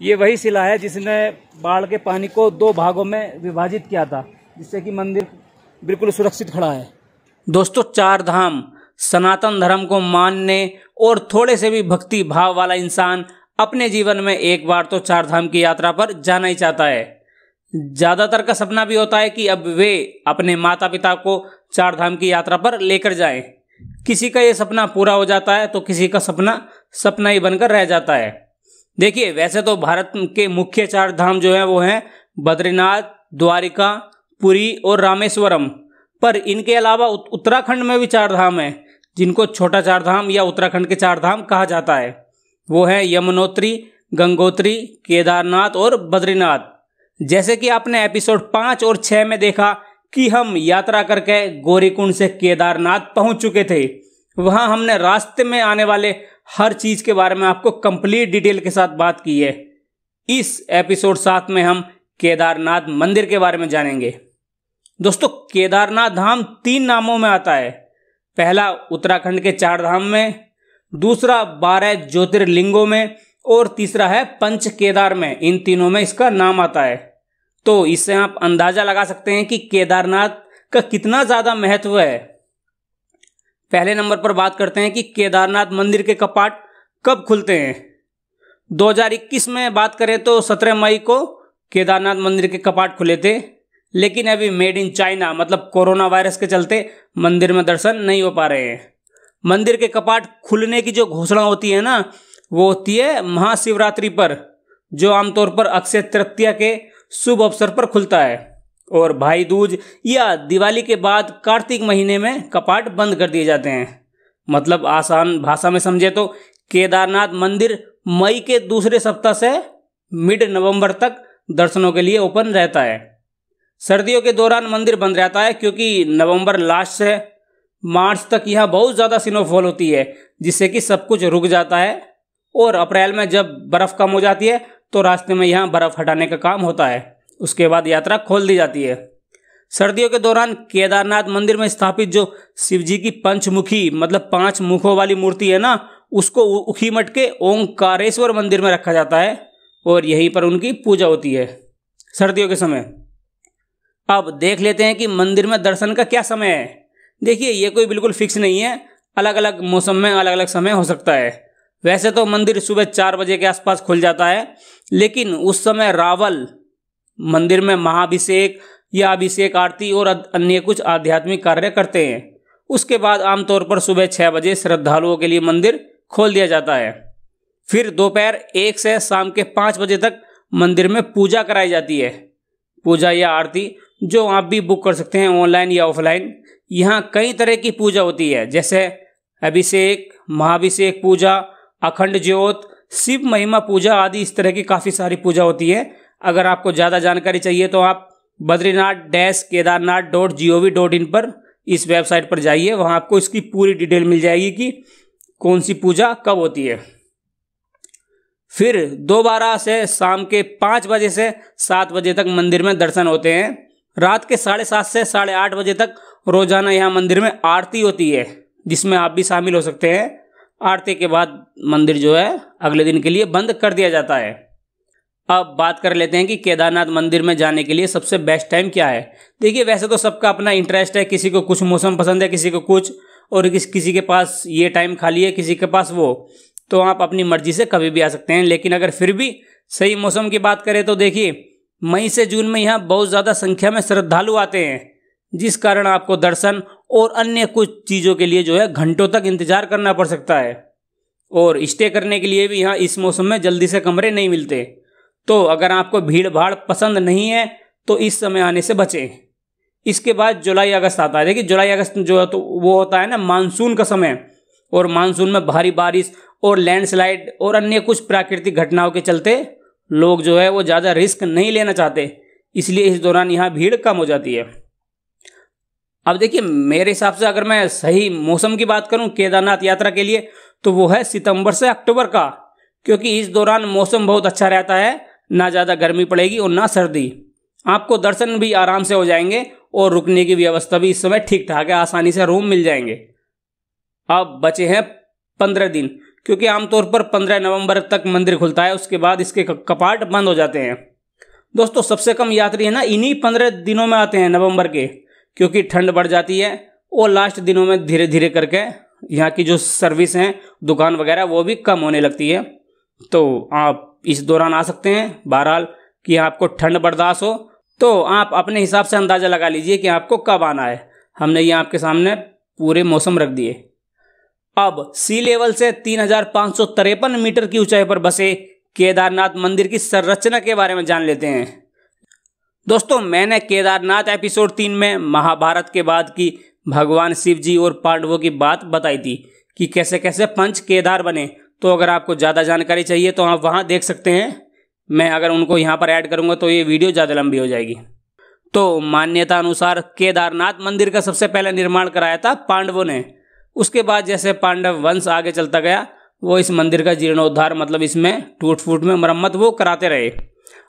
ये वही शिला है जिसने बाढ़ के पानी को 2 भागों में विभाजित किया था, जिससे कि मंदिर बिल्कुल सुरक्षित खड़ा है। दोस्तों, 4 धाम सनातन धर्म को मानने और थोड़े से भी भक्ति भाव वाला इंसान अपने जीवन में एक बार तो 4 धाम की यात्रा पर जाना ही चाहता है। ज़्यादातर का सपना भी होता है कि अब वे अपने माता पिता को 4 धाम की यात्रा पर लेकर जाएं। किसी का ये सपना पूरा हो जाता है तो किसी का सपना सपना ही बनकर रह जाता है। देखिए, वैसे तो भारत के मुख्य 4 धाम जो हैं वो हैं बद्रीनाथ, द्वारिका, पुरी और रामेश्वरम। पर इनके अलावा उत्तराखंड में भी 4 धाम हैं जिनको छोटा 4 धाम या उत्तराखंड के 4 धाम कहा जाता है। वो हैं यमुनोत्री, गंगोत्री, केदारनाथ और बद्रीनाथ। जैसे कि आपने एपिसोड 5 और 6 में देखा कि हम यात्रा करके गौरीकुंड से केदारनाथ पहुंच चुके थे। वहां हमने रास्ते में आने वाले हर चीज के बारे में आपको कंप्लीट डिटेल के साथ बात की है। इस एपिसोड 7 में हम केदारनाथ मंदिर के बारे में जानेंगे। दोस्तों, केदारनाथ धाम 3 नामों में आता है। पहला उत्तराखंड के 4 धाम में, दूसरा 12 ज्योतिर्लिंगों में और तीसरा है पंच केदार में। इन तीनों में इसका नाम आता है। तो इससे आप अंदाजा लगा सकते हैं कि केदारनाथ का कितना ज्यादा महत्व है। पहले नंबर पर बात करते हैं कि केदारनाथ मंदिर के कपाट कब खुलते हैं। 2021 में बात करें तो 17 मई को केदारनाथ मंदिर के कपाट खुले थे, लेकिन अभी मेड इन चाइना मतलब कोरोना वायरस के चलते मंदिर में दर्शन नहीं हो पा रहे हैं। मंदिर के कपाट खुलने की जो घोषणा होती है ना, वो होती है महाशिवरात्रि पर, जो आमतौर पर अक्षय तृतीया के शुभ अवसर पर खुलता है। और भाई दूज या दिवाली के बाद कार्तिक महीने में कपाट बंद कर दिए जाते हैं। मतलब आसान भाषा में समझे तो केदारनाथ मंदिर मई के दूसरे सप्ताह से मिड नवंबर तक दर्शनों के लिए ओपन रहता है। सर्दियों के दौरान मंदिर बंद रहता है क्योंकि नवंबर लास्ट से मार्च तक यहाँ बहुत ज़्यादा स्नोफॉल होती है, जिससे कि सब कुछ रुक जाता है। और अप्रैल में जब बर्फ़ कम हो जाती है तो रास्ते में यहाँ बर्फ़ हटाने का काम होता है। उसके बाद यात्रा खोल दी जाती है। सर्दियों के दौरान केदारनाथ मंदिर में स्थापित जो शिव जी की पंचमुखी मतलब 5 मुखों वाली मूर्ति है ना, उसको उखीमठ के ओंकारेश्वर मंदिर में रखा जाता है और यहीं पर उनकी पूजा होती है सर्दियों के समय। अब देख लेते हैं कि मंदिर में दर्शन का क्या समय है। देखिए, ये कोई बिल्कुल फिक्स नहीं है, अलग अलग मौसम में अलग अलग समय हो सकता है। वैसे तो मंदिर सुबह 4 बजे के आसपास खुल जाता है, लेकिन उस समय रावल मंदिर में महाभिषेक या अभिषेक आरती और अन्य कुछ आध्यात्मिक कार्य करते हैं। उसके बाद आमतौर पर सुबह 6 बजे श्रद्धालुओं के लिए मंदिर खोल दिया जाता है। फिर दोपहर 1 से शाम के 5 बजे तक मंदिर में पूजा कराई जाती है। पूजा या आरती जो आप भी बुक कर सकते हैं ऑनलाइन या ऑफलाइन। यहाँ कई तरह की पूजा होती है, जैसे अभिषेक, महाभिषेक पूजा, अखंड ज्योत, शिव महिमा पूजा आदि। इस तरह की काफ़ी सारी पूजा होती है। अगर आपको ज़्यादा जानकारी चाहिए तो आप badrinath-kedarnath.gov.in पर इस वेबसाइट पर जाइए, वहाँ आपको इसकी पूरी डिटेल मिल जाएगी कि कौन सी पूजा कब होती है। फिर दोबारा से शाम के 5 बजे से 7 बजे तक मंदिर में दर्शन होते हैं। रात के 7:30 से 8:30 बजे तक रोजाना यहाँ मंदिर में आरती होती है, जिसमें आप भी शामिल हो सकते हैं। आरती के बाद मंदिर जो है अगले दिन के लिए बंद कर दिया जाता है। अब बात कर लेते हैं कि केदारनाथ मंदिर में जाने के लिए सबसे बेस्ट टाइम क्या है। देखिए, वैसे तो सबका अपना इंटरेस्ट है, किसी को कुछ मौसम पसंद है, किसी को कुछ, और किसी के पास ये टाइम खाली है, किसी के पास वो। तो आप अपनी मर्जी से कभी भी आ सकते हैं। लेकिन अगर फिर भी सही मौसम की बात करें तो देखिए, मई से जून में यहाँ बहुत ज़्यादा संख्या में श्रद्धालु आते हैं, जिस कारण आपको दर्शन और अन्य कुछ चीज़ों के लिए जो है घंटों तक इंतजार करना पड़ सकता है। और स्टे करने के लिए भी यहाँ इस मौसम में जल्दी से कमरे नहीं मिलते। तो अगर आपको भीड़ भाड़ पसंद नहीं है तो इस समय आने से बचें। इसके बाद जुलाई अगस्त आता है। देखिए, जुलाई अगस्त जो है तो वो होता है ना मानसून का समय, और मानसून में भारी बारिश और लैंडस्लाइड और अन्य कुछ प्राकृतिक घटनाओं के चलते लोग जो है वो ज़्यादा रिस्क नहीं लेना चाहते, इसलिए इस दौरान यहाँ भीड़ कम हो जाती है। अब देखिए, मेरे हिसाब से अगर मैं सही मौसम की बात करूँ केदारनाथ यात्रा के लिए तो वो है सितंबर से अक्टूबर का, क्योंकि इस दौरान मौसम बहुत अच्छा रहता है, ना ज़्यादा गर्मी पड़ेगी और ना सर्दी। आपको दर्शन भी आराम से हो जाएंगे और रुकने की व्यवस्था भी इस समय ठीक ठाक है, आसानी से रूम मिल जाएंगे। अब बचे हैं 15 दिन, क्योंकि आमतौर पर 15 नवंबर तक मंदिर खुलता है, उसके बाद इसके कपाट बंद हो जाते हैं। दोस्तों सबसे कम यात्री है ना इन्हीं 15 दिनों में आते हैं नवंबर के, क्योंकि ठंड बढ़ जाती है और लास्ट दिनों में धीरे धीरे करके यहाँ की जो सर्विस हैं दुकान वगैरह वो भी कम होने लगती है। तो आप इस दौरान आ सकते हैं। बहरहाल कि आपको ठंड बर्दाश्त हो तो आप अपने हिसाब से अंदाज़ा लगा लीजिए कि आपको कब आना है। हमने ये आपके सामने पूरे मौसम रख दिए। अब सी लेवल से 3553 मीटर की ऊंचाई पर बसे केदारनाथ मंदिर की संरचना के बारे में जान लेते हैं। दोस्तों मैंने केदारनाथ एपिसोड 3 में महाभारत के बाद की भगवान शिव जी और पांडवों की बात बताई थी कि कैसे कैसे पंच केदार बने। तो अगर आपको ज़्यादा जानकारी चाहिए तो आप वहाँ देख सकते हैं। मैं अगर उनको यहाँ पर ऐड करूँगा तो ये वीडियो ज़्यादा लंबी हो जाएगी। तो मान्यता अनुसार केदारनाथ मंदिर का सबसे पहले निर्माण कराया था पांडवों ने। उसके बाद जैसे पांडव वंश आगे चलता गया वो इस मंदिर का जीर्णोद्धार मतलब इसमें टूट फूट में मरम्मत वो कराते रहे।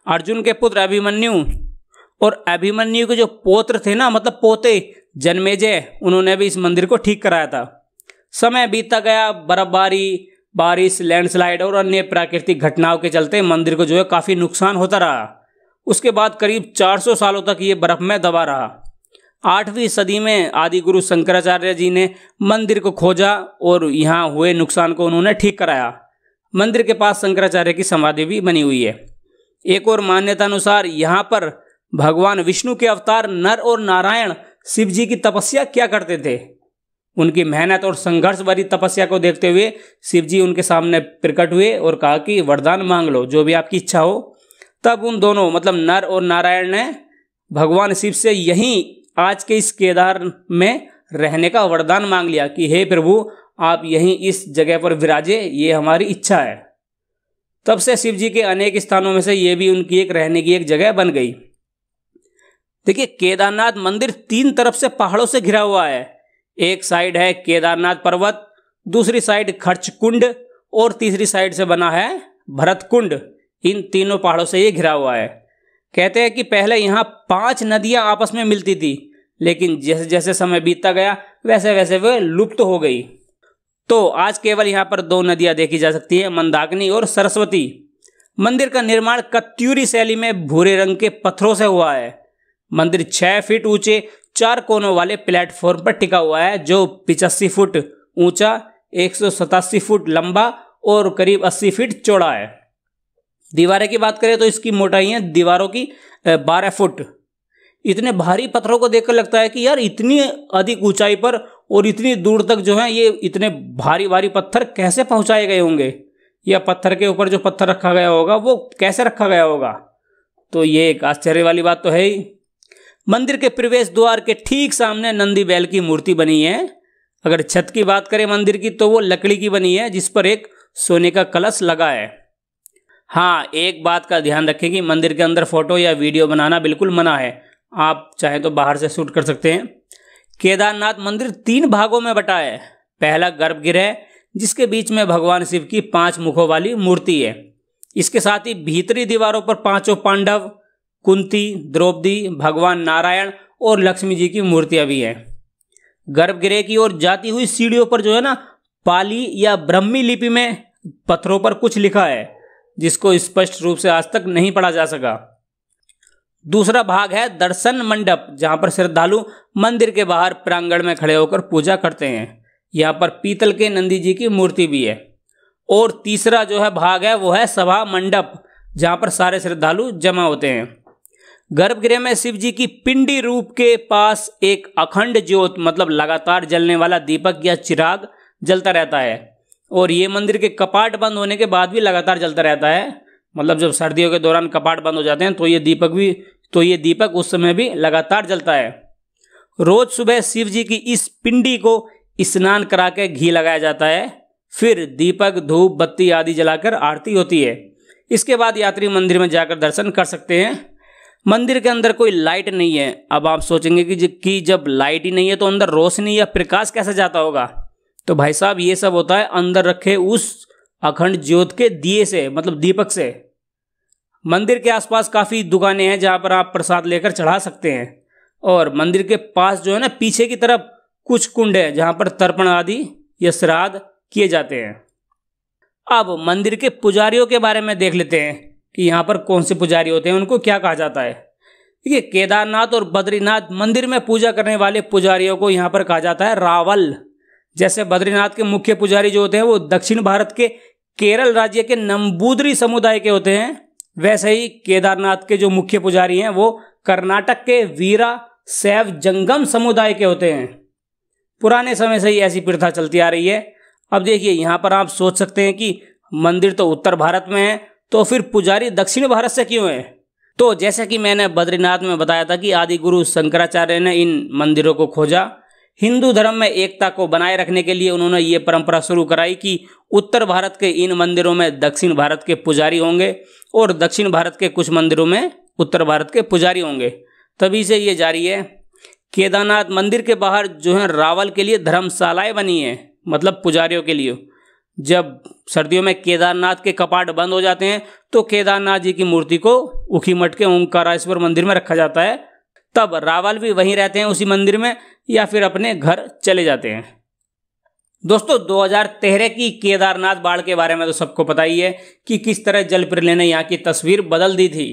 अर्जुन के पुत्र अभिमन्यु और अभिमन्यु के जो पौत्र थे ना मतलब पोते जन्मेजय, उन्होंने भी इस मंदिर को ठीक कराया था। समय बीतता गया, बर्फबारी, बारिश, लैंडस्लाइड और अन्य प्राकृतिक घटनाओं के चलते मंदिर को जो है काफ़ी नुकसान होता रहा। उसके बाद करीब 400 सालों तक ये बर्फ में दबा रहा। 8वीं सदी में आदि गुरु शंकराचार्य जी ने मंदिर को खोजा और यहाँ हुए नुकसान को उन्होंने ठीक कराया। मंदिर के पास शंकराचार्य की समाधि भी बनी हुई है। एक और मान्यता अनुसार यहाँ पर भगवान विष्णु के अवतार नर और नारायण शिव जी की तपस्या क्या करते थे। उनकी मेहनत और संघर्ष भरी तपस्या को देखते हुए शिव जी उनके सामने प्रकट हुए और कहा कि वरदान मांग लो, जो भी आपकी इच्छा हो। तब उन दोनों मतलब नर और नारायण ने भगवान शिव से यहीं आज के इस केदार में रहने का वरदान मांग लिया कि हे प्रभु आप यहीं इस जगह पर विराजे, ये हमारी इच्छा है। तब से शिव जी के अनेक स्थानों में से ये भी उनकी एक रहने की एक जगह बन गई। देखिए केदारनाथ मंदिर 3 तरफ से पहाड़ों से घिरा हुआ है। एक साइड है केदारनाथ पर्वत, दूसरी साइड खर्च कुंड और तीसरी साइड से बना है भरत कुंड। इन तीनों पहाड़ों से ये घिरा हुआ है। कहते हैं कि पहले यहाँ 5 नदियाँ आपस में मिलती थी, लेकिन जैसे जैसे समय बीतता गया वैसे वैसे वे लुप्त हो गई। तो आज केवल यहाँ पर 2 नदियाँ देखी जा सकती है, मंदाकिनी और सरस्वती। मंदिर का निर्माण कत्यूरी शैली में भूरे रंग के पत्थरों से हुआ है। मंदिर 6 फीट ऊंचे 4 कोनों वाले प्लेटफॉर्म पर टिका हुआ है, जो 85 फुट ऊंचा, 187 फुट लंबा और करीब 80 फीट चौड़ा है। दीवारें की बात करें तो इसकी मोटाई है दीवारों की 12 फुट। इतने भारी पत्थरों को देखकर लगता है कि यार इतनी अधिक ऊंचाई पर और इतनी दूर तक जो है ये इतने भारी भारी पत्थर कैसे पहुंचाए गए होंगे, या पत्थर के ऊपर जो पत्थर रखा गया होगा वो कैसे रखा गया होगा। तो ये एक आश्चर्य वाली बात तो है ही। मंदिर के प्रवेश द्वार के ठीक सामने नंदी बैल की मूर्ति बनी है। अगर छत की बात करें मंदिर की तो वो लकड़ी की बनी है, जिस पर एक सोने का कलश लगा है। हाँ, एक बात का ध्यान रखें कि मंदिर के अंदर फोटो या वीडियो बनाना बिल्कुल मना है। आप चाहें तो बाहर से शूट कर सकते हैं। केदारनाथ मंदिर 3 भागों में बटा है। पहला गर्भगृह, जिसके बीच में भगवान शिव की 5 मुखों वाली मूर्ति है। इसके साथ ही भीतरी दीवारों पर 5 पांडव, कुंती, द्रौपदी, भगवान नारायण और लक्ष्मी जी की मूर्तियां भी हैं। गर्भगृह की ओर जाती हुई सीढ़ियों पर जो है ना पाली या ब्रह्मी लिपि में पत्थरों पर कुछ लिखा है, जिसको स्पष्ट रूप से आज तक नहीं पढ़ा जा सका। दूसरा भाग है दर्शन मंडप, जहां पर श्रद्धालु मंदिर के बाहर प्रांगण में खड़े होकर पूजा करते हैं। यहाँ पर पीतल के नंदी जी की मूर्ति भी है। और तीसरा जो है भाग है वो है सभा मंडप, जहां पर सारे श्रद्धालु जमा होते हैं। गर्भगृह में शिव जी की पिंडी रूप के पास एक अखंड ज्योत मतलब लगातार जलने वाला दीपक या चिराग जलता रहता है, और ये मंदिर के कपाट बंद होने के बाद भी लगातार जलता रहता है। मतलब जब सर्दियों के दौरान कपाट बंद हो जाते हैं तो ये दीपक उस समय भी लगातार जलता है। रोज सुबह शिव जी की इस पिंडी को स्नान करा के घी लगाया जाता है। फिर दीपक, धूप, बत्ती आदि जलाकर आरती होती है। इसके बाद यात्री मंदिर में जाकर दर्शन कर सकते हैं। मंदिर के अंदर कोई लाइट नहीं है। अब आप सोचेंगे कि जब लाइट ही नहीं है तो अंदर रोशनी या प्रकाश कैसे जाता होगा। तो भाई साहब ये सब होता है अंदर रखे उस अखंड ज्योत के दिए से मतलब दीपक से। मंदिर के आसपास काफ़ी दुकानें हैं जहाँ पर आप प्रसाद लेकर चढ़ा सकते हैं। और मंदिर के पास जो है ना पीछे की तरफ कुछ कुंड है जहाँ पर तर्पण आदि या श्राद्ध किए जाते हैं। अब मंदिर के पुजारियों के बारे में देख लेते हैं कि यहाँ पर कौन से पुजारी होते हैं, उनको क्या कहा जाता है। देखिए, केदारनाथ और बद्रीनाथ मंदिर में पूजा करने वाले पुजारियों को यहाँ पर कहा जाता है रावल। जैसे बद्रीनाथ के मुख्य पुजारी जो होते हैं वो दक्षिण भारत के केरल राज्य के नंबूदरी समुदाय के होते हैं, वैसे ही केदारनाथ के जो मुख्य पुजारी हैं वो कर्नाटक के वीरा शैव जंगम समुदाय के होते हैं। पुराने समय से ही ऐसी प्रथा चलती आ रही है। अब देखिए, यहाँ पर आप सोच सकते हैं कि मंदिर तो उत्तर भारत में है, तो फिर पुजारी दक्षिण भारत से क्यों है। तो जैसे कि मैंने बद्रीनाथ में बताया था कि आदि गुरु शंकराचार्य ने इन मंदिरों को खोजा। हिंदू धर्म में एकता को बनाए रखने के लिए उन्होंने ये परंपरा शुरू कराई कि उत्तर भारत के इन मंदिरों में दक्षिण भारत के पुजारी होंगे और दक्षिण भारत के कुछ मंदिरों में उत्तर भारत के पुजारी होंगे। तभी से ये जारी है। केदारनाथ मंदिर के बाहर जो है रावल के लिए धर्मशालाएं बनी हैं, मतलब पुजारियों के लिए। जब सर्दियों में केदारनाथ के कपाट बंद हो जाते हैं तो केदारनाथ जी की मूर्ति को ऊखीमठ के ओंकारेश्वर मंदिर में रखा जाता है। तब रावल भी वहीं रहते हैं उसी मंदिर में, या फिर अपने घर चले जाते हैं। दोस्तों, 2013 की केदारनाथ बाढ़ के बारे में तो सबको पता ही है कि किस तरह जल प्रलय ने यहाँ की तस्वीर बदल दी थी।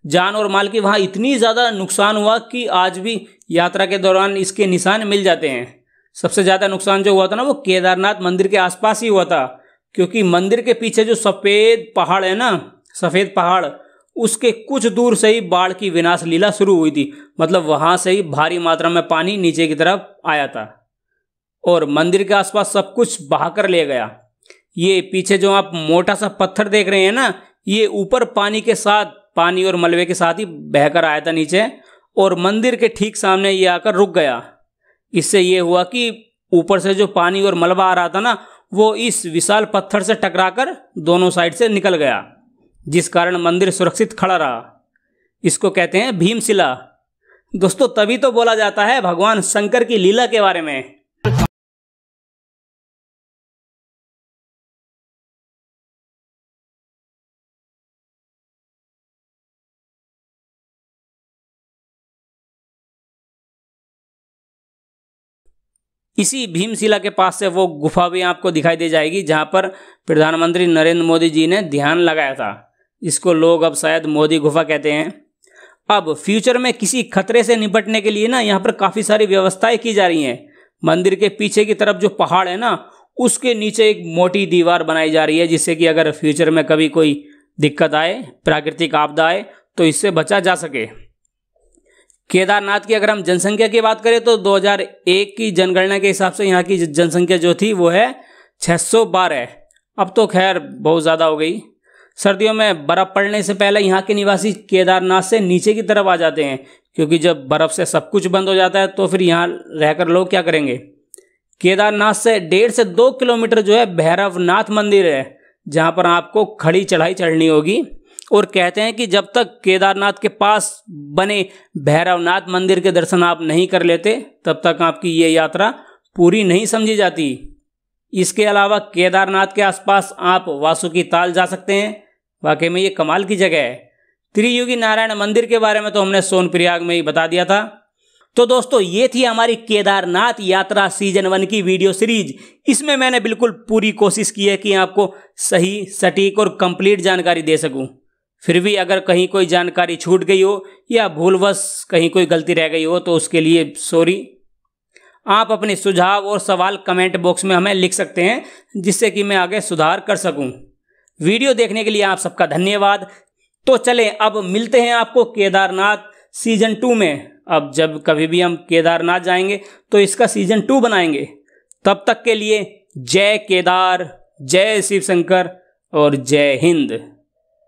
जान और माल की वहाँ इतनी ज़्यादा नुकसान हुआ कि आज भी यात्रा के दौरान इसके निशान मिल जाते हैं। सबसे ज़्यादा नुकसान जो हुआ था ना, वो केदारनाथ मंदिर के आसपास ही हुआ था, क्योंकि मंदिर के पीछे जो सफ़ेद पहाड़ है ना, सफ़ेद पहाड़, उसके कुछ दूर से ही बाढ़ की विनाश लीला शुरू हुई थी। मतलब वहाँ से ही भारी मात्रा में पानी नीचे की तरफ आया था और मंदिर के आसपास सब कुछ बहाकर ले गया। ये पीछे जो आप मोटा सा पत्थर देख रहे हैं ना, ये ऊपर पानी के साथ, पानी और मलबे के साथ ही बहकर आया था नीचे, और मंदिर के ठीक सामने ये आकर रुक गया। इससे ये हुआ कि ऊपर से जो पानी और मलबा आ रहा था ना, वो इस विशाल पत्थर से टकराकर दोनों साइड से निकल गया, जिस कारण मंदिर सुरक्षित खड़ा रहा। इसको कहते हैं भीमशिला। दोस्तों, तभी तो बोला जाता है भगवान शंकर की लीला के बारे में। इसी भीमशिला के पास से वो गुफा भी आपको दिखाई दे जाएगी जहाँ पर प्रधानमंत्री नरेंद्र मोदी जी ने ध्यान लगाया था। इसको लोग अब शायद मोदी गुफा कहते हैं। अब फ्यूचर में किसी खतरे से निपटने के लिए ना यहाँ पर काफ़ी सारी व्यवस्थाएं की जा रही हैं। मंदिर के पीछे की तरफ जो पहाड़ है ना, उसके नीचे एक मोटी दीवार बनाई जा रही है, जिससे कि अगर फ्यूचर में कभी कोई दिक्कत आए, प्राकृतिक आपदा आए, तो इससे बचा जा सके। केदारनाथ की अगर हम जनसंख्या की बात करें तो 2001 की जनगणना के हिसाब से यहाँ की जनसंख्या जो थी वो है 612। अब तो खैर बहुत ज़्यादा हो गई। सर्दियों में बर्फ़ पड़ने से पहले यहाँ के निवासी केदारनाथ से नीचे की तरफ आ जाते हैं, क्योंकि जब बर्फ़ से सब कुछ बंद हो जाता है तो फिर यहाँ रहकर लोग क्या करेंगे। केदारनाथ से 1.5 से 2 किलोमीटर जो है भैरवनाथ मंदिर है, जहाँ पर आपको खड़ी चढ़ाई चढ़नी होगी। और कहते हैं कि जब तक केदारनाथ के पास बने भैरवनाथ मंदिर के दर्शन आप नहीं कर लेते, तब तक आपकी ये यात्रा पूरी नहीं समझी जाती। इसके अलावा केदारनाथ के आसपास आप वासुकी ताल जा सकते हैं। वाकई में ये कमाल की जगह है। त्रियुगी नारायण मंदिर के बारे में तो हमने सोनप्रयाग में ही बता दिया था। तो दोस्तों, ये थी हमारी केदारनाथ यात्रा सीजन 1 की वीडियो सीरीज। इसमें मैंने बिल्कुल पूरी कोशिश की है कि आपको सही, सटीक और कंप्लीट जानकारी दे सकूं। फिर भी अगर कहीं कोई जानकारी छूट गई हो या भूलवश कहीं कोई गलती रह गई हो तो उसके लिए सॉरी। आप अपने सुझाव और सवाल कमेंट बॉक्स में हमें लिख सकते हैं, जिससे कि मैं आगे सुधार कर सकूं। वीडियो देखने के लिए आप सबका धन्यवाद। तो चलें, अब मिलते हैं आपको केदारनाथ सीजन 2 में। अब जब कभी भी हम केदारनाथ जाएंगे तो इसका सीजन 2 बनाएंगे। तब तक के लिए जय केदार, जय शिव शंकर और जय हिंद।